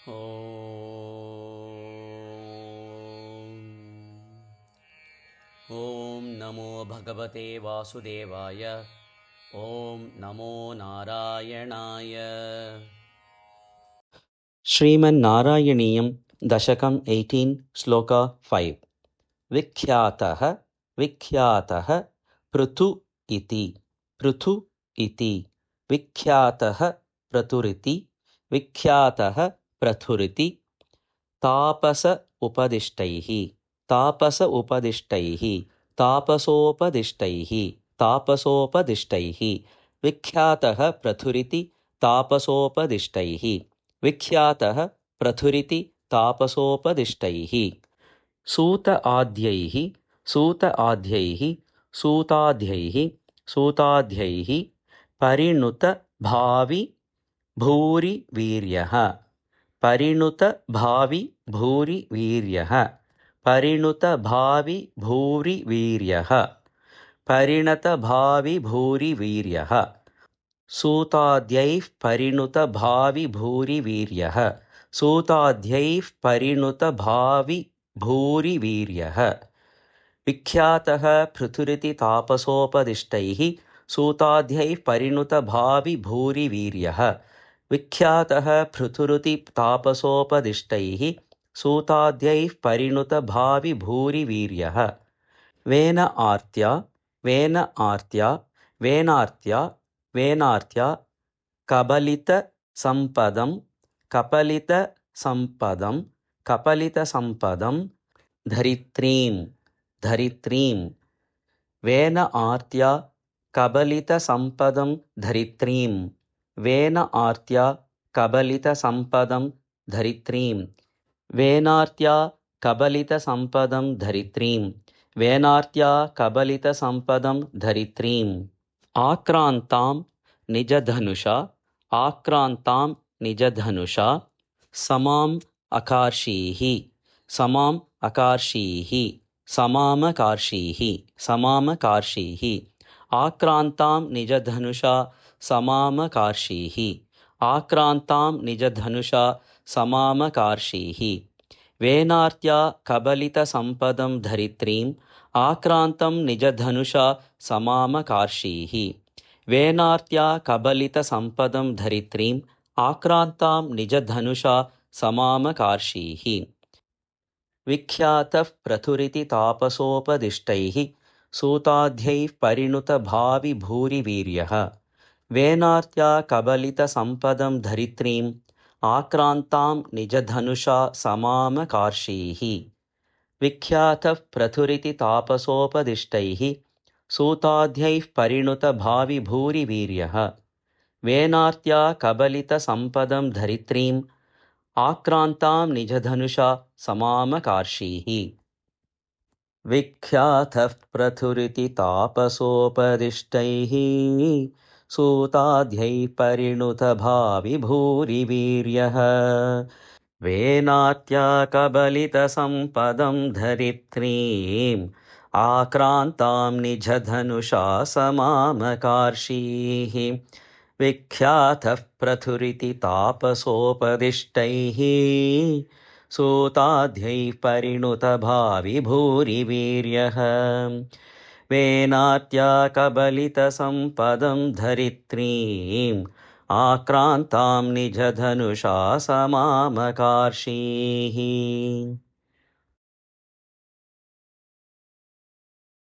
ॐ नमो भगवते वासुदेवाय। ॐ नमो नारायणाय। श्रीमन्नारायणीयं दशकम् 18 श्लोक 5। विख्यातः विख्यातः पृथु इति पृथु इति विख्यातः पृथुरिति विख्यातः पृथुरिति तापस उपदिष्टैः तापस उपदिष्टैः तापसोपदिष्टैः तापसोपदिष्टैः विख्यातः पृथुरिति तापसोपदिष्टैः विख्यातः पृथुरिति तापसोपदिष्टैः सूत आद्यैः सूत आद्यैः सूताद्यैः सूताद्यैः परिणुत भावि भूरि वीर्यः परिणुत भावि भूरि वीर्यः परिणुत भावि भूरि वीर्यः परिणत भावि भूरि वीर्यः सूताद्यैः परिणुत भावि भूरि वीर्यः सूताद्यैः परिणुत भावि भूरि वीर्यः विख्यातः पृथुरिति तापसोपदिष्टैः सूताद्यैः परिणुत भावि भूरि वीर्यः विख्यातः पृथुरिति तापसोपदिष्टैः सूताद्यैः परिणुत भावि भूरि वीर्यः वेन आर्त्या वेन आर्त्या वेनार्त्या वेनार्त्या कबलित संपदं कपलित संपदं कपलित संपदं धरित्रीं धरित्रीं वेन आर्त्या कबलित संपदं धरित्रीं वेन आर्त्या कबलित संपदं धरित्रीं वेनार्त्या कबलित संपदं धरित्रीं वेनार्त्या कबलित संपदं धरित्रीं आक्रान्तां निजधनुषा आक्रान्तां निजधनुषा समाम् अकार्षीः समाम् अकार्षीः समामकार्षीः समामकार्षीः आक्रान्तां निजधनुषा समामकार्षीः आक्रान्तां निजधनुषा समामकार्षीः वेनार्त्या कबलितसम्पदं धरित्रीम् आक्रान्तं निजधनुषा समामकार्षीः वेनार्त्या कबलितसम्पदं धरित्रीम् आक्रान्तां निजधनुषा समामकार्षीः विख्यातः पृथुरिति तापसोपदिष्टैः सूताद्यैः परिणुत भावि भूरि वीर्यः वेनार्त्या कबलित संपदं धरित्रीम् आक्रान्तां निजधनुषा समामकार्षीः विख्यातः पृथुरिति तापसोपदिष्टैः सूताद्यैः परिणुत भावि भूरि वीर्यः वेनार्त्या कबलित संपदं धरित्रीम् आक्रान्तां निजधनुषा समामकार्षीः विख्यातः पृथुरिति तापसोपदिष्टैः सूताद्यैः परिणुत भावि भूरि वीर्यः वेनार्त्या कबलित संपदं धरित्रीम् आक्रान्तां निजधनुषा समामकार्षीः विख्यातः पृथुरिति तापसोपदिष्टैः सूताद्यैः परिणुत भावि भूरि वीर्यः वेनार्त्या कबलित संपदं धरित्रीम् आक्रान्तां निजधनुषा समामकार्षीः।